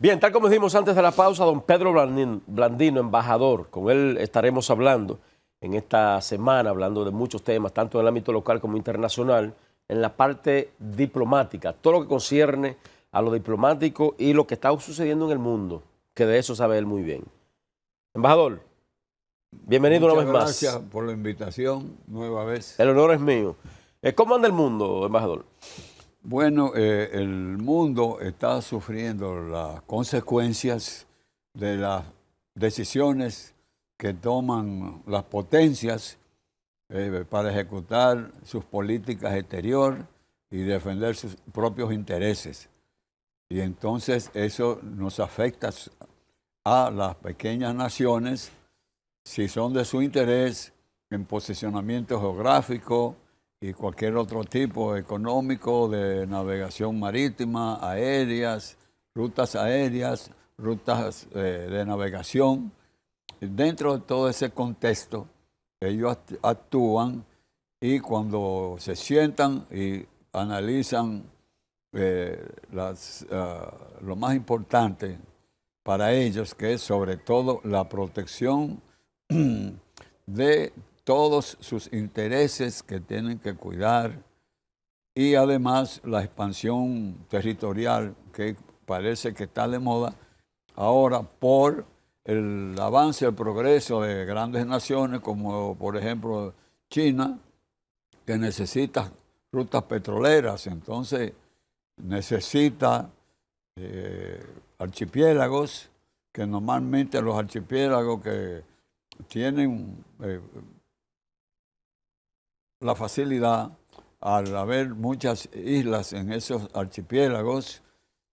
Bien, tal como dijimos antes de la pausa, don Pedro Blandino, embajador, con él estaremos hablando en esta semana, hablando de muchos temas, tanto en el ámbito local como internacional, en la parte diplomática, todo lo que concierne a lo diplomático y lo que está sucediendo en el mundo, que de eso sabe él muy bien. Embajador, bienvenido una vez más. Gracias por la invitación, nueva vez. El honor es mío. ¿Cómo anda el mundo, embajador? Bueno, el mundo está sufriendo las consecuencias de las decisiones que toman las potencias para ejecutar sus políticas exteriores y defender sus propios intereses. Y entonces eso nos afecta a las pequeñas naciones si son de su interés en posicionamiento geográfico y cualquier otro tipo económico de navegación marítima, aéreas, rutas de navegación. Dentro de todo ese contexto, ellos actúan y cuando se sientan y analizan lo más importante para ellos, que es sobre todo la protección de todos sus intereses que tienen que cuidar y además la expansión territorial que parece que está de moda ahora por el avance, el progreso de grandes naciones como por ejemplo China, que necesita rutas petroleras, entonces necesita archipiélagos, que normalmente los archipiélagos que tienen la facilidad, al haber muchas islas en esos archipiélagos,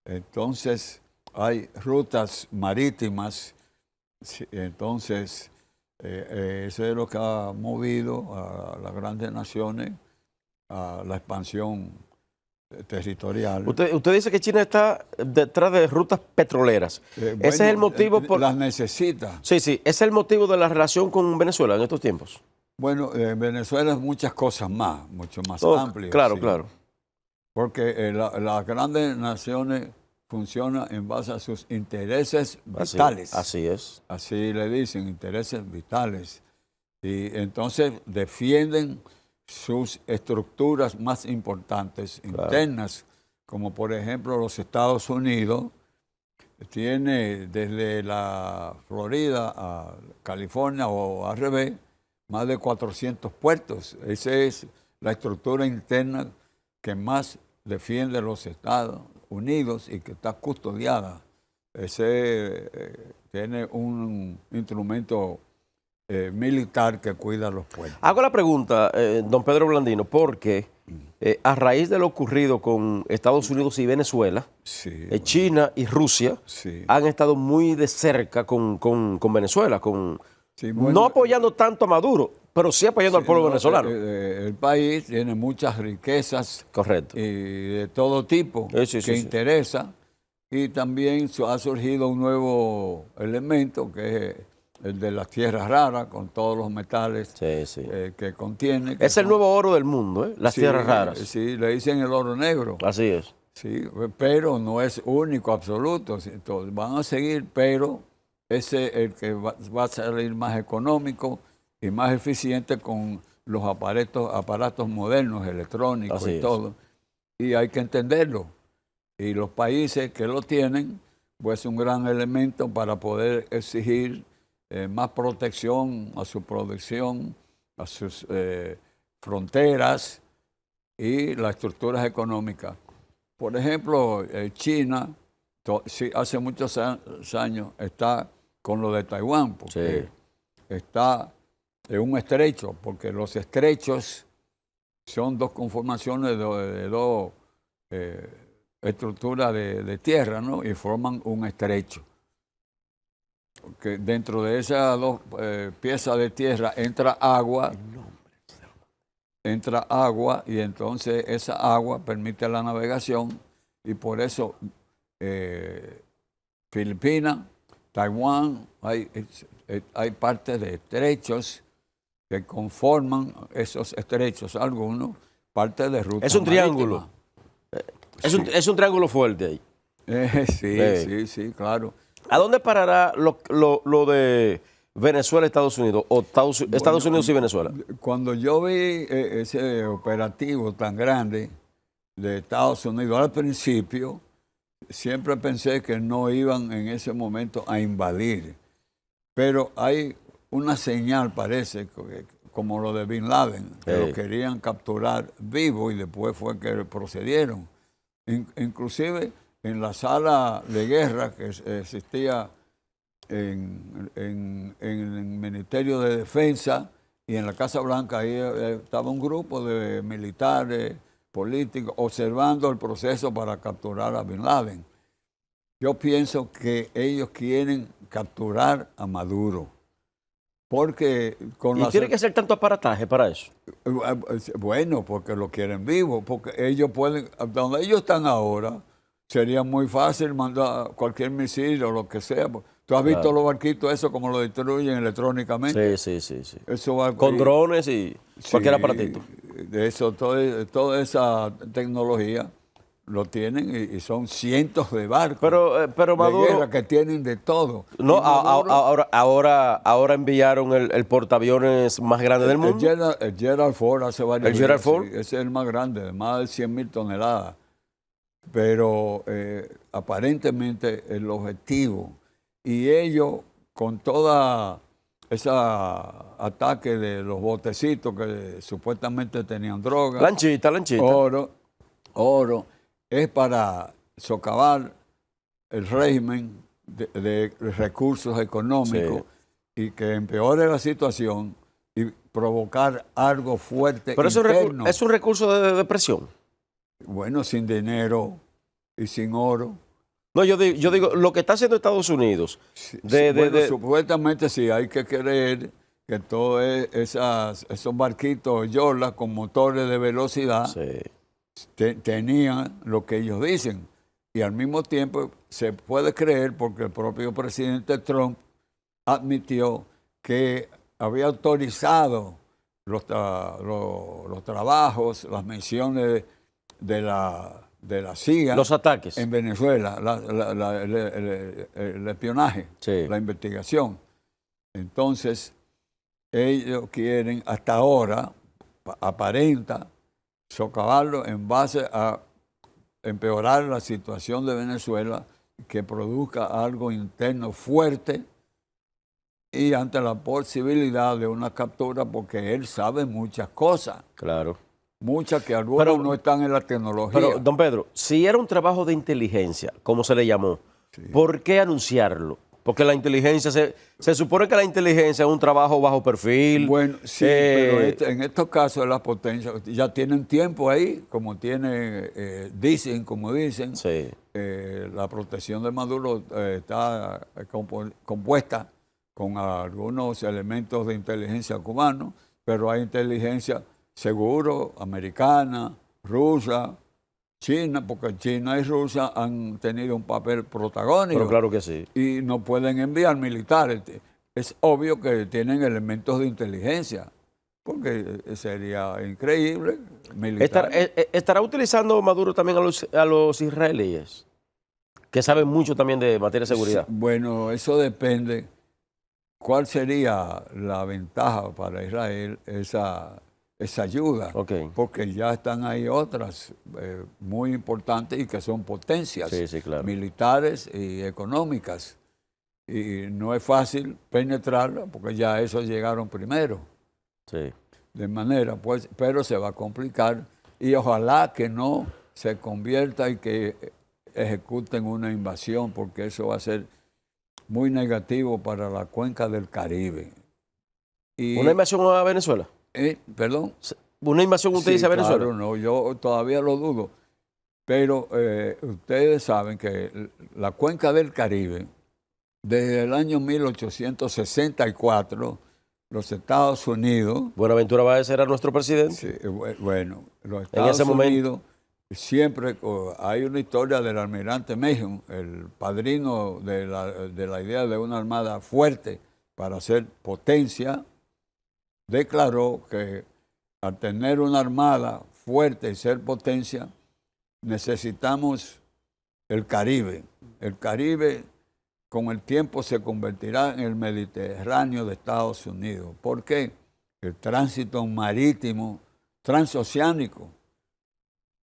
entonces hay rutas marítimas, entonces eso es lo que ha movido a las grandes naciones a la expansión territorial. Usted dice que China está detrás de rutas petroleras. Bueno, ¿Ese es el motivo? Las necesita. Sí, ese es el motivo de la relación con Venezuela en estos tiempos. Bueno, Venezuela es muchas cosas más, mucho más amplio. Claro, sí. claro. Porque las grandes naciones funcionan en base a sus intereses vitales. Así es. Así le dicen, intereses vitales. Y entonces defienden sus estructuras más importantes, internas, como por ejemplo los Estados Unidos, tiene desde la Florida a California o al revés, más de 400 puertos. Esa es la estructura interna que más defiende los Estados Unidos y que está custodiada. Ese tiene un instrumento militar que cuida los puertos. Hago la pregunta, don Pedro Blandino, porque a raíz de lo ocurrido con Estados Unidos y Venezuela, sí, China y Rusia han estado muy de cerca con Venezuela, no apoyando tanto a Maduro, pero sí apoyando al pueblo venezolano. El país tiene muchas riquezas. Correcto. Y de todo tipo que interesa. Y también ha surgido un nuevo elemento que es el de las tierras raras, con todos los metales que contiene. Es el nuevo oro del mundo, las tierras raras. Sí, le dicen el oro negro. Así es. Sí, pero no es único, absoluto. Entonces, van a seguir, pero ese es el que va a salir más económico y más eficiente con los aparatos modernos, electrónicos y todo. Y hay que entenderlo. Y los países que lo tienen, pues es un gran elemento para poder exigir más protección a su producción, a sus fronteras y las estructuras económicas. Por ejemplo, China, hace muchos años está con lo de Taiwán, porque está en un estrecho, porque los estrechos son dos conformaciones de dos estructuras de tierra, ¿no? Y forman un estrecho. Que dentro de esas dos piezas de tierra entra agua y entonces esa agua permite la navegación y por eso Filipinas, Taiwán, hay partes de estrechos que conforman esos estrechos, algunos, parte de ruta. Es un triángulo. Es un triángulo fuerte ahí. Sí, claro. ¿A dónde parará lo de Venezuela, Estados Unidos, o Estados Unidos y Venezuela? Cuando yo vi ese operativo tan grande de Estados Unidos al principio, siempre pensé que no iban en ese momento a invadir. Pero hay una señal, parece, como lo de Bin Laden, que lo querían capturar vivo y después fue que procedieron. Inclusive en la sala de guerra que existía en el Ministerio de Defensa y en la Casa Blanca, ahí estaba un grupo de militares, políticos, observando el proceso para capturar a Bin Laden. Yo pienso que ellos quieren capturar a Maduro, porque ¿Y tiene que ser tanto aparataje para eso? Bueno, porque lo quieren vivo, porque ellos pueden, donde ellos están ahora, sería muy fácil mandar cualquier misil o lo que sea. ¿Tú has visto los barquitos, eso, como lo destruyen electrónicamente? Sí. Eso con drones y cualquier aparatito. De eso, toda esa tecnología lo tienen y son cientos de barcos pero Maduro, de guerra que tienen de todo. No, ahora enviaron el portaaviones más grande del mundo. El Gerald Ford hace varios ¿El Gerald días, Ford? sí, ese es el más grande, de más de 100.000 toneladas. Pero aparentemente el objetivo, y ellos con toda esa ataque de los botecitos que supuestamente tenían droga, Lanchita. oro, es para socavar el régimen de recursos económicos y que empeore la situación y provocar algo fuerte Pero interno. es un recurso de depresión. Bueno, sin dinero y sin oro. No, yo digo, lo que está haciendo Estados Unidos. Supuestamente sí, hay que creer que todos esos barquitos yolas con motores de velocidad tenían lo que ellos dicen. Y al mismo tiempo se puede creer porque el propio presidente Trump admitió que había autorizado los trabajos, las misiones de la CIA, los ataques en Venezuela, el espionaje, la investigación. Entonces, ellos quieren, hasta ahora, aparenta, socavarlo en base a empeorar la situación de Venezuela, que produzca algo interno fuerte y ante la posibilidad de una captura, porque él sabe muchas cosas. Claro. Muchas que algunos no están en la tecnología. Pero, don Pedro, si era un trabajo de inteligencia, como se le llamó, ¿por qué anunciarlo? Porque la inteligencia, se supone que la inteligencia es un trabajo bajo perfil. Bueno, sí, pero en estos casos de las potencias ya tienen tiempo ahí, como dicen, la protección de Maduro está compuesta con algunos elementos de inteligencia cubanos, pero hay inteligencia seguro americana, rusa, China, porque China y Rusia han tenido un papel protagónico. Pero claro que sí. Y no pueden enviar militares. Es obvio que tienen elementos de inteligencia, porque sería increíble. ¿Estará utilizando Maduro también a los israelíes, que saben mucho también de materia de seguridad? Bueno, eso depende. ¿Cuál sería la ventaja para Israel esa ayuda? Porque ya están ahí otras muy importantes y que son potencias militares y económicas. Y no es fácil penetrarla porque ya esos llegaron primero. De manera, pues, pero se va a complicar y ojalá que no se convierta y que ejecuten una invasión, porque eso va a ser muy negativo para la cuenca del Caribe. ¿Una invasión a Venezuela? ¿Perdón? ¿Una invasión usted dice a Venezuela? Claro, no, yo todavía lo dudo. Pero ustedes saben que la cuenca del Caribe, desde el año 1864, los Estados Unidos... Buenaventura Báez era nuestro presidente. Sí, bueno, los Estados Unidos siempre hay una historia del almirante Mason, el padrino de la idea de una armada fuerte para ser potencia. Declaró que al tener una armada fuerte y ser potencia, necesitamos el Caribe. El Caribe con el tiempo se convertirá en el Mediterráneo de Estados Unidos. ¿Por qué? El tránsito marítimo transoceánico,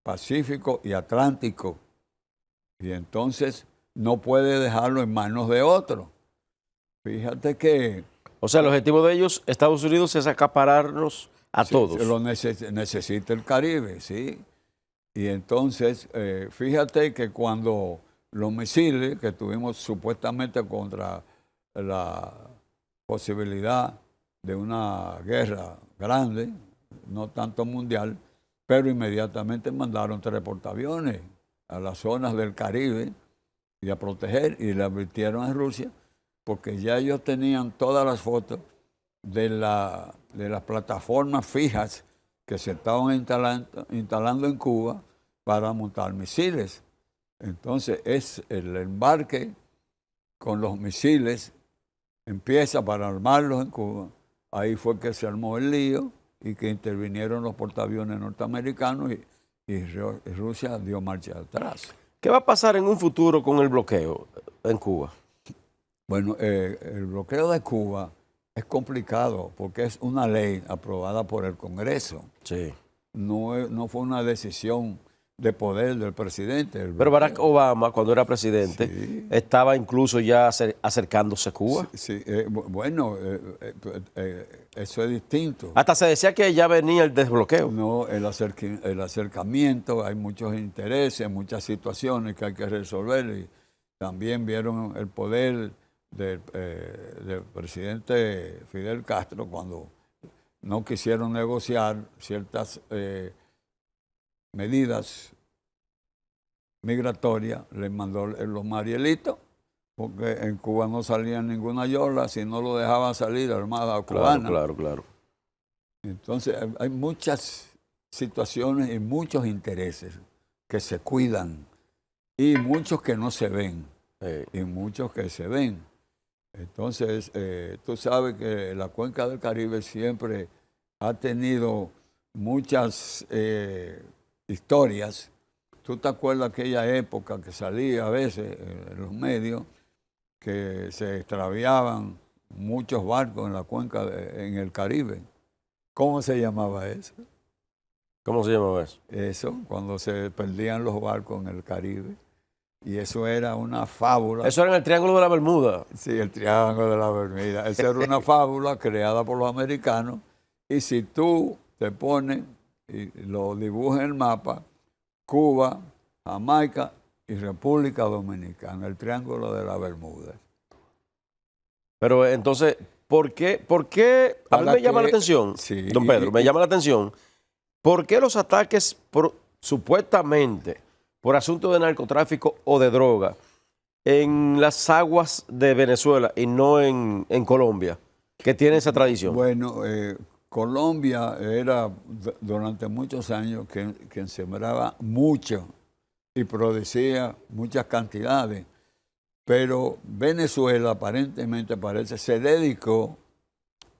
Pacífico y Atlántico. Y entonces no puede dejarlo en manos de otro. Fíjate que... O sea, el objetivo de ellos, Estados Unidos, es acapararnos a todos. Lo necesita el Caribe, ¿sí? Y entonces, fíjate que cuando los misiles que tuvimos supuestamente contra la posibilidad de una guerra grande, no tanto mundial, pero inmediatamente mandaron 3 portaaviones a las zonas del Caribe y a proteger, y le advirtieron a Rusia, porque ya ellos tenían todas las fotos de las plataformas fijas que se estaban instalando en Cuba para montar misiles. Entonces, es el embarque con los misiles, empieza para armarlos en Cuba. Ahí fue que se armó el lío y que intervinieron los portaaviones norteamericanos y Rusia dio marcha atrás. ¿Qué va a pasar en un futuro con el bloqueo en Cuba? Bueno, el bloqueo de Cuba es complicado porque es una ley aprobada por el Congreso. Sí. No fue una decisión de poder del presidente. Pero Barack Obama, cuando era presidente, sí, estaba incluso ya acercándose a Cuba. Sí, bueno, eso es distinto. Hasta se decía que ya venía el desbloqueo. No, el acercamiento, hay muchos intereses, muchas situaciones que hay que resolver. Y también vieron el poder del presidente Fidel Castro cuando no quisieron negociar ciertas medidas migratorias, les mandó los Marielitos, porque en Cuba no salía ninguna yola si no lo dejaban salir armada cubana. Claro. Entonces hay muchas situaciones y muchos intereses que se cuidan y muchos que no se ven y muchos que se ven. Entonces, tú sabes que la cuenca del Caribe siempre ha tenido muchas historias. ¿Tú te acuerdas aquella época que salía a veces en los medios que se extraviaban muchos barcos en la cuenca, en el Caribe? ¿Cómo se llamaba eso? ¿Cómo se llamaba eso? Eso, cuando se perdían los barcos en el Caribe. Y eso era una fábula. Eso era en el Triángulo de la Bermuda. Sí, el Triángulo de la Bermuda. Esa era una fábula creada por los americanos. Y si tú te pones y lo dibujas en el mapa, Cuba, Jamaica y República Dominicana, el Triángulo de la Bermuda. Pero entonces, ¿por qué? A mí me llama la atención, sí, don Pedro, me llama la atención, ¿por qué los ataques supuestamente por asunto de narcotráfico o de droga en las aguas de Venezuela y no en Colombia, que tiene esa tradición? Bueno, Colombia era durante muchos años quien sembraba mucho y producía muchas cantidades, pero Venezuela aparentemente se dedicó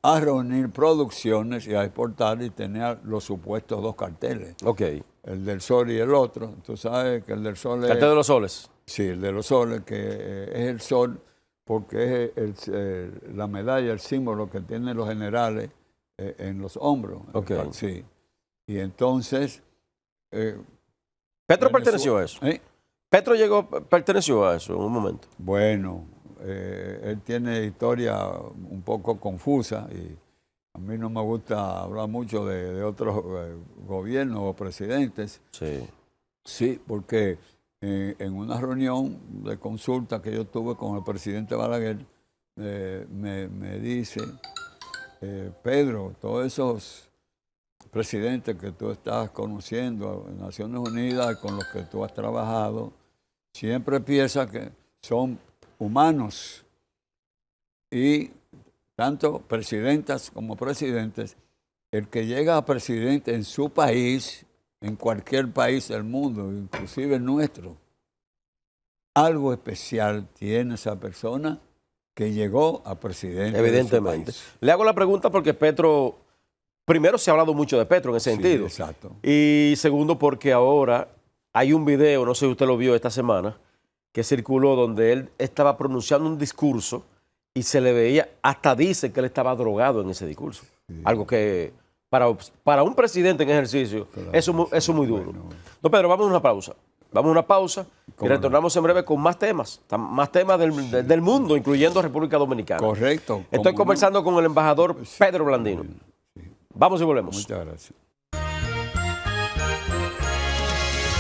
a reunir producciones y a exportar y tenía los supuestos 2 carteles. Ok. El del Sol y el otro. Tú sabes que el del Sol es... ¿Cartel de los Soles? Sí, el de los Soles, que es el Sol porque es la medalla, el símbolo que tienen los generales en los hombros. Okay. Sí. Y entonces... ¿Petro perteneció a eso? ¿Petro perteneció a eso en un momento? Bueno, él tiene historia un poco confusa y a mí no me gusta hablar mucho de otros gobiernos o presidentes. Sí. Sí, porque en una reunión de consulta que yo tuve con el presidente Balaguer, me dice, Pedro, todos esos presidentes que tú estás conociendo en Naciones Unidas, con los que tú has trabajado, siempre piensa que son humanos y tanto presidentas como presidentes, el que llega a presidente en su país, en cualquier país del mundo, inclusive el nuestro, algo especial tiene esa persona que llegó a presidente. Evidentemente. Le hago la pregunta porque Petro, primero se ha hablado mucho de Petro en ese sentido. Exacto. Y segundo porque ahora hay un video, no sé si usted lo vio esta semana, que circuló donde él estaba pronunciando un discurso y se le veía, hasta dice que él estaba drogado en ese discurso. Sí. Algo que para un presidente en ejercicio, claro, eso es muy duro. Bueno. No, Pedro, vamos a una pausa. Vamos a una pausa y retornamos en breve con más temas del mundo, incluyendo República Dominicana. Correcto. Estoy conversando con el embajador Pedro Blandino. Sí. Vamos y volvemos. Muchas gracias.